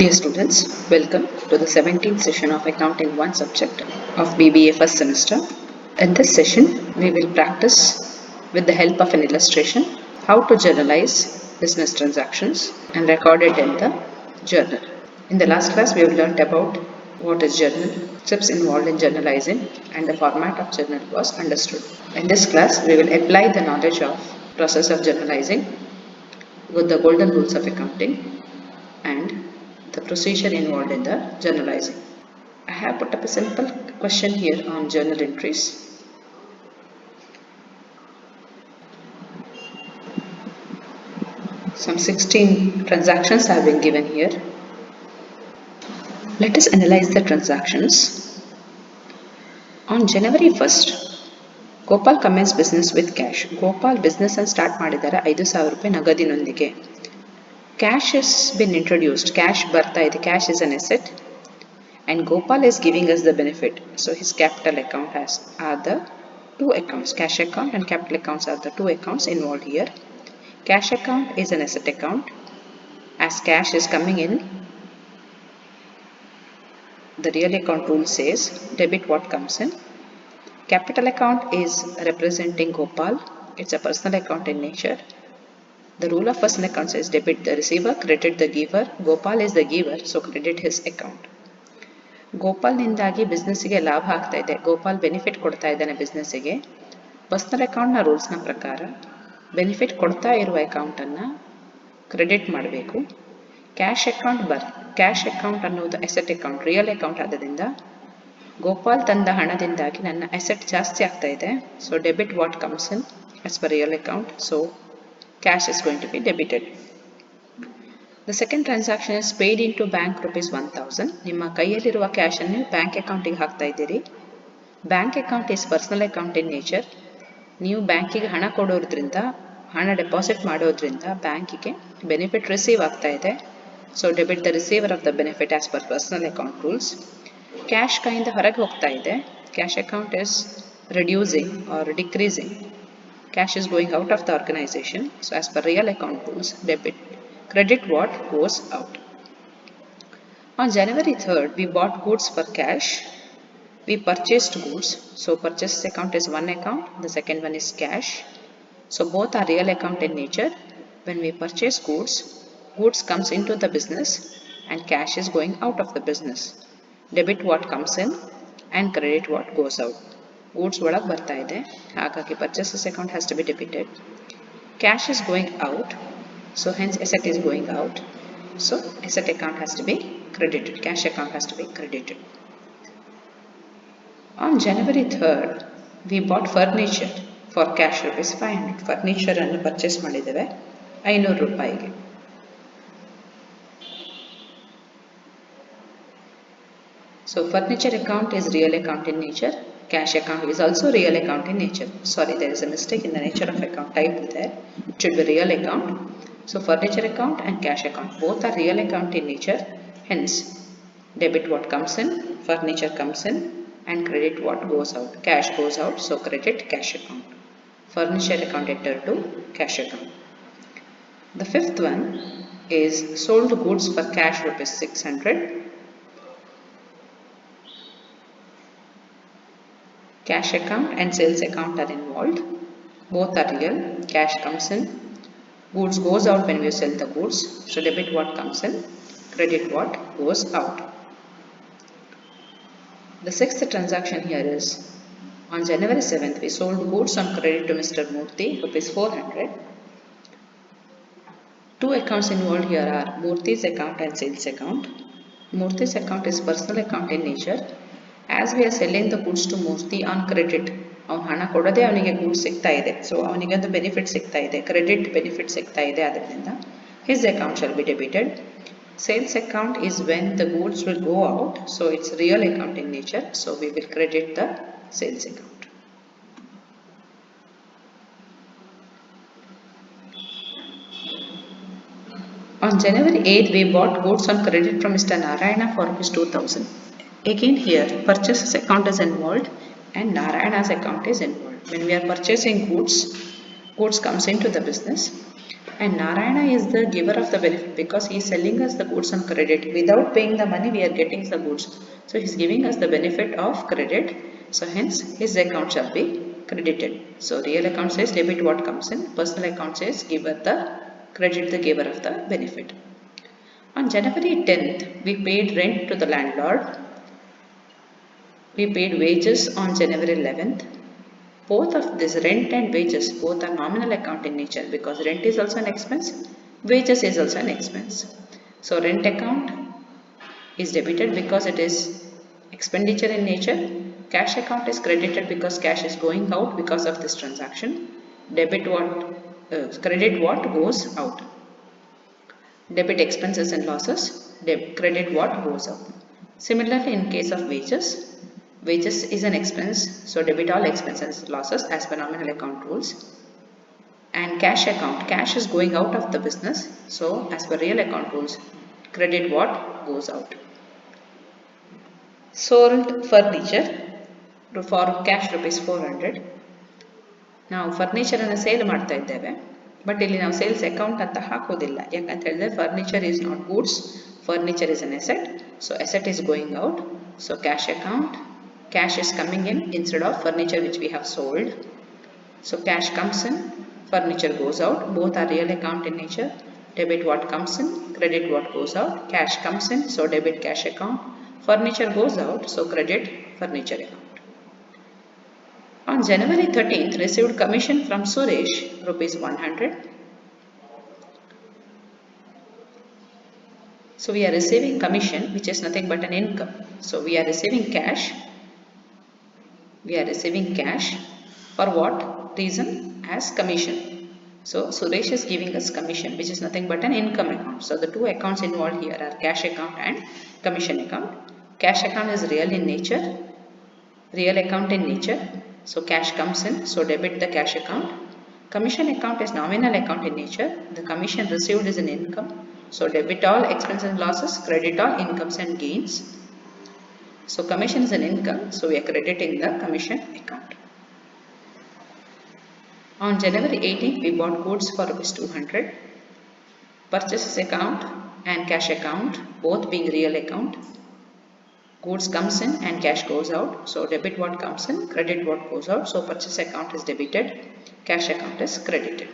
Dear students, welcome to the 17th session of Accounting 1 subject of BBA first semester. In this session, we will practice with the help of an illustration how to journalize business transactions and record it in the journal. In the last class, we have learnt about what is journal, steps involved in journalizing, and the format of journal was understood. In this class, we will apply the knowledge of process of journalizing with the golden rules of accounting and the procedure involved in the journalizing. I have put up a simple question here on journal entries. Some 16 transactions have been given here. Let us analyze the transactions. On January 1st, Gopal commenced business with cash. Gopal business and start ಮಾಡಿದ್ದಾರೆ 5,000 ರೂಪಾಯಿ ನಗದಿನೊಂದಿಗೆ. Cash has been introduced. Cash ಬರ್ತಾ ಇದೆ. Cash is an asset. And Gopal is giving us the benefit. So his capital account are the two accounts. Cash account and capital accounts are the two accounts involved here. Cash account is an asset account. As cash is coming in, the real account rule says debit what comes in. Capital account is representing Gopal. It's a personal account in nature. The rule of personal account says debit the receiver, credit the giver. Gopal is the giver, so credit his account. Gopal ನಿಂದಾಗಿ ಬಿಸ್ನೆಸ್ಸಿಗೆ ಲಾಭ ಆಗ್ತಾ ಇದೆ. Gopal benefit ಕೊಡ್ತಾ ಇದ್ದಾನೆ ಬಿಸ್ನೆಸ್ಸಿಗೆ. Personal ಅಕೌಂಟ್ನ ರೂಲ್ಸ್ನ ಪ್ರಕಾರ benefit ಕೊಡ್ತಾ ಇರುವ ಅಕೌಂಟನ್ನು ಕ್ರೆಡಿಟ್ ಮಾಡಬೇಕು. ಕ್ಯಾಶ್ ಅಕೌಂಟ್ ಅನ್ನೋದು ಅಸೆಟ್ ಅಕೌಂಟ್, ರಿಯಲ್ ಅಕೌಂಟ್ ಆದ್ದರಿಂದ ಗೋಪಾಲ್ ತಂದ ಹಣದಿಂದಾಗಿ ನನ್ನ ಅಸೆಟ್ ಜಾಸ್ತಿ ಆಗ್ತಾ ಇದೆ. So debit what comes in as per real account. So cash is going to be debited. The second transaction is paid into bank rupees 1,000. ನಿಮ್ಮ ಕೈಯಲ್ಲಿರುವ ಕ್ಯಾಶ್ ಅನ್ನು ಬ್ಯಾಂಕ್ ಅಕೌಂಟಿಗೆ ಹಾಕ್ತಾ ಇದ್ದೀರಿ. Bank account is personal account in nature. ನೀವು ಬ್ಯಾಂಕಿಗೆ ಹಣ ಕೊಡೋದ್ರಿಂದ, ಹಣ ಡೆಪಾಸಿಟ್ ಮಾಡೋದ್ರಿಂದ ಬ್ಯಾಂಕಿಗೆ ಬೆನಿಫಿಟ್ ರಿಸೀವ್ ಆಗ್ತಾ ಇದೆ. So debit the receiver of the benefit as per personal account rules. Cash ಕೈಯಿಂದ ಹೊರಗೆ ಹೋಗ್ತಾ ಇದೆ. Cash account is reducing or decreasing. Cash is going out of the organization. So as per real account rules, credit what goes out. On January 3rd, we bought goods for cash. We purchased goods. So purchase account is one account. The second one is cash. So both are real account in nature. When we purchase goods comes into the business and cash is going out of the business. Debit what comes in and credit what goes out. Goods ಒಳಗೆ ಬರ್ತಾ ಇದೆ, ಹಾಗಾಗಿ purchases account has to be debited. Cash is going out, so hence asset is going out. So asset account has to be credited. Cash account has to be credited. On January 3rd, we bought furniture for cash rupees 500. Furniture ಅನ್ನು purchase ಮಾಡಿದ್ದೇವೆ 500 ರೂಪಾಯಿಗೆ. So furniture account is real account in nature. Cash account is also real account in nature. Sorry, there is a mistake in the nature of account type there. It should be real account. So furniture account and cash account both are real account in nature. Hence, debit what comes in, furniture comes in, and credit what goes out. Cash goes out, so credit cash account. Furniture account entered to cash account. The fifth one is sold goods for cash rupees 600. Cash account and sales account are involved. Both are real. Cash comes in. Goods goes out when we sell the goods. So debit what comes in. Credit what goes out. The sixth transaction here is on January 7th we sold goods on credit to Mr. Murthy rupees 400. Two accounts involved here are Murthy's account and sales account. Murthy's account is personal account in nature. As we are selling the goods to Murthy on credit, ಅವನು ಹಣ ಕೊಡದೆ ಅವನಿಗೆ goods ಸಿಗ್ತಾ ಇದೆ. So ಅವನಿಗೊಂದು benefit ಸಿಗ್ತಾ ಇದೆ, credit benefit ಸಿಗ್ತಾ ಇದೆ. ಅದರಿಂದ his account shall be debited. Sales account is when the goods will go out. So it's real account in nature. So we will credit the sales account. On January 8th, we bought goods on credit from Mr. Narayana for rupees 2,000. Again here, purchases account is involved and Narayana's account is involved. When we are purchasing goods comes into the business. And Narayana is the giver of the benefit because he is selling us the goods on credit. Without paying the money, we are getting the goods. So he is giving us the benefit of credit. So hence his account shall be credited. So real account says debit what comes in. Personal account says giver the credit the giver of the benefit. On January 10th, we paid rent to the landlord. We paid wages on January 11th. Both of this rent and wages both are nominal account in nature because rent is also an expense, wages is also an expense. So rent account is debited because it is expenditure in nature. Cash account is credited because cash is going out because of this transaction. Credit what goes out. Debit expenses and losses, credit what goes out. Similarly, in case of wages, wages is an expense, so debit all expenses and losses as per nominal account rules. And cash account, cash is going out of the business, so as per real account rules, credit what goes out. Sold furniture for cash rupees 400. ನಾವು ಫರ್ನಿಚರನ್ನು sale ಮಾಡ್ತಾ ಇದ್ದೇವೆ, but ಇಲ್ಲಿ ನಾವು sales account ಅಂತ ಹಾಕೋದಿಲ್ಲ. ಯಾಕಂತ ಹೇಳಿದ್ರೆ furniture is not goods, furniture is an asset. So asset is going out. So cash account, cash is coming in instead of furniture which we have sold. So cash comes in, furniture goes out. Both are real account in nature. Debit what comes in, credit what goes out. Cash comes in, so debit cash account. Furniture goes out, so credit furniture account. On January 13th, received commission from Suresh, rupees 100. So we are receiving commission, which is nothing but an income. So we are receiving cash. We are receiving cash for what reason? As commission. So Suresh is giving us commission, which is nothing but an income account. So the two accounts involved here are cash account and commission account. Cash account is real in nature, real account in nature. So cash comes in, so debit the cash account. Commission account is nominal account in nature. The commission received is an income. So debit all expenses and losses, credit all incomes and gains. So commission is an income, so we are crediting the commission account. On January 18th, we bought goods for rupees 200. Purchases account and cash account both being real account. Goods comes in and cash goes out. So debit what comes in, credit what goes out. So purchase account is debited, cash account is credited.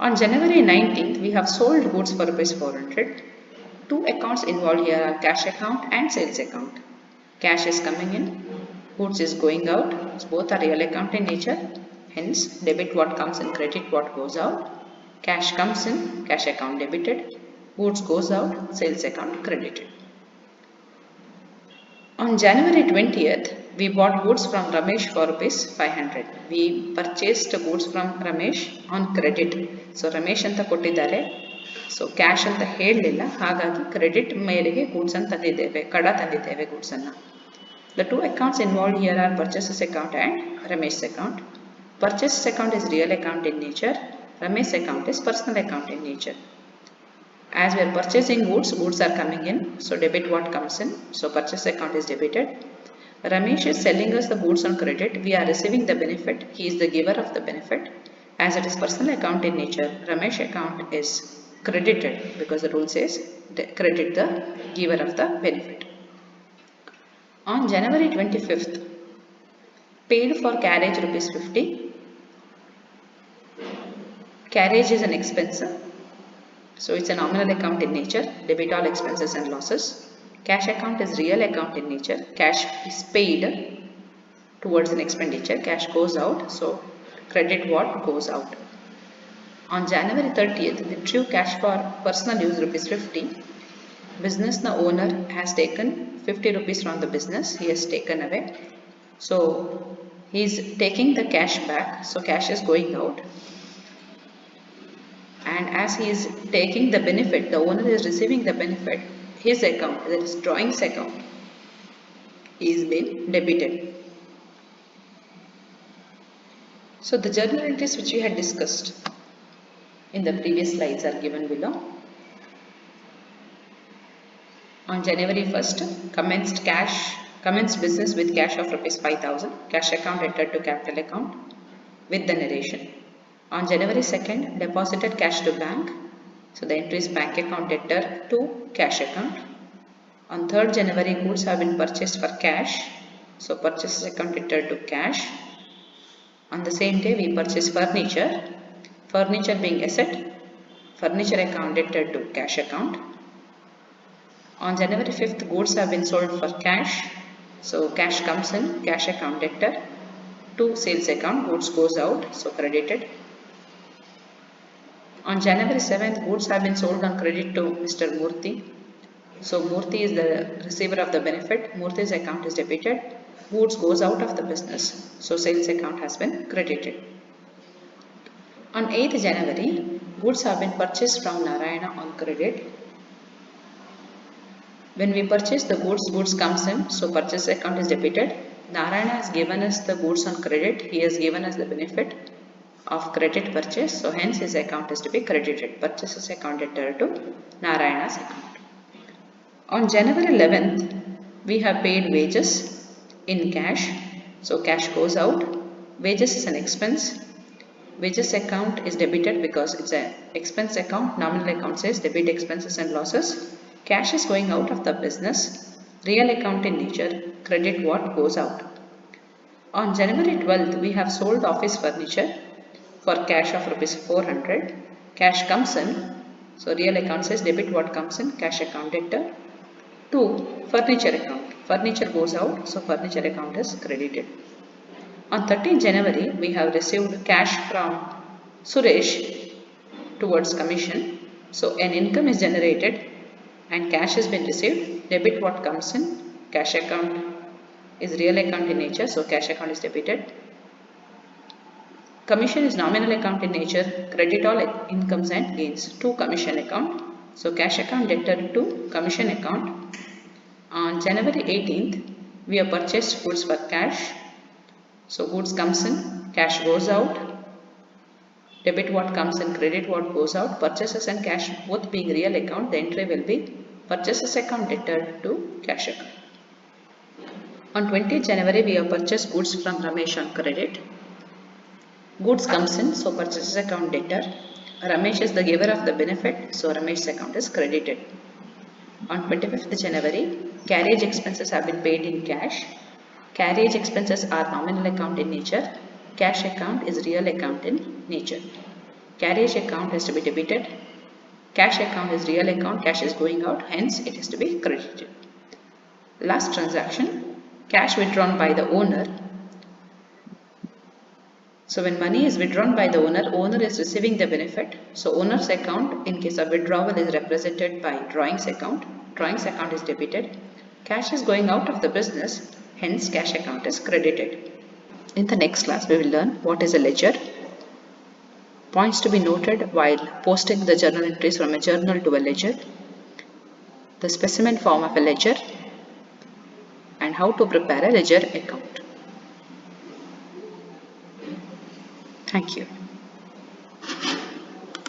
On January 19th, we have sold goods for rupees 400. Two accounts involved here are cash account and sales account. Cash is coming in, goods is going out. So both are real account in nature. Hence, debit what comes in, credit what goes out. Cash comes in, cash account debited. Goods goes out, sales account credited. On January 20th, we bought goods from Ramesh for rupees 500. We purchased goods from Ramesh on credit. So Ramesh anta kottidare. So cash anta helilla, hagagi credit melige goods annu tandideve, kada tandideve goods anna. The two accounts involved here are purchases account and Ramesh's account. Purchases account is real account in nature. Ramesh's account is personal account in nature. As we are purchasing goods, goods are coming in. So debit what comes in. So purchase account is debited. Ramesh is selling us the goods on credit. We are receiving the benefit. He is the giver of the benefit. As it is personal account in nature, Ramesh account is credited because the rule says credit the giver of the benefit. On January 25th, paid for carriage rupees 50. Carriage is an expense. So it's a nominal account in nature, debit all expenses and losses. Cash account is real account in nature. Cash is paid towards an expenditure. Cash goes out, so credit what goes out. On January 30th, we drew cash for personal use rupees 50. Business the owner has taken 50 rupees from the business. He has taken away. So he is taking the cash back. So cash is going out. And as he is taking the benefit, the owner is receiving the benefit, his account, that is drawings account, is being debited. So the journal entries which we had discussed in the previous slides are given below. On January 1st, commenced business with cash of rupees 5,000. Cash account entered to capital account with the narration. On January 2nd, deposited cash to bank. So the entry is bank account debtor to cash account. On 3rd January, goods have been purchased for cash. So purchases account debtor to cash. On the same day, we purchase furniture. Furniture being asset, furniture account debtor to cash account. On January 5th, goods have been sold for cash. So cash comes in, cash account debtor to sales account, goods goes out, so credited. On January 7th, goods have been sold on credit to Mr. Murthy. So Murthy is the receiver of the benefit. Murthy's account is debited. Goods goes out of the business. So sales account has been credited. On 8th January, goods have been purchased from Narayana on credit. When we purchase the goods comes in. So purchase account is debited. Narayana has given us the goods on credit. He has given us the benefit of credit purchase. So hence his account is to be credited. Purchases account debtor to Narayana's account. On January 11th, we have paid wages in cash. So cash goes out. Wages is an expense. Wages account is debited because it's an expense account. Nominal account says debit expenses and losses. Cash is going out of the business. Real account in nature. Credit what goes out. On January 12th, we have sold office furniture for cash of ₹400. Cash comes in. So real account says debit what comes in. Cash account debtor to furniture account. Furniture goes out. So furniture account is credited. On 13th January, we have received cash from Suresh towards commission. So an income is generated and cash has been received. Debit what comes in. Cash account is real account in nature. So cash account is debited. Commission is nominal account in nature. Credit all incomes and gains to commission account. So cash account debtor to commission account. On January 18th, we have purchased goods for cash. So goods comes in, cash goes out. Debit what comes in, credit what goes out. Purchases and cash both being real account, the entry will be purchases account debtor to cash account. On 20th January, we have purchased goods from Ramesh on credit. Goods comes in, so purchases account debtor. Ramesh is the giver of the benefit, so Ramesh's account is credited. On 25th January, carriage expenses have been paid in cash. Carriage expenses are nominal account in nature. Cash account is real account in nature. Carriage account has to be debited. Cash account is real account. Cash is going out. Hence, it is to be credited. Last transaction, cash withdrawn by the owner. So when money is withdrawn by the owner is receiving the benefit. So owner's account in case of withdrawal is represented by drawings account. Drawings account is debited. Cash is going out of the business. Hence, cash account is credited. In the next class, we will learn what is a ledger, points to be noted while posting the journal entries from a journal to a ledger, the specimen form of a ledger, and how to prepare a ledger account. Thank you.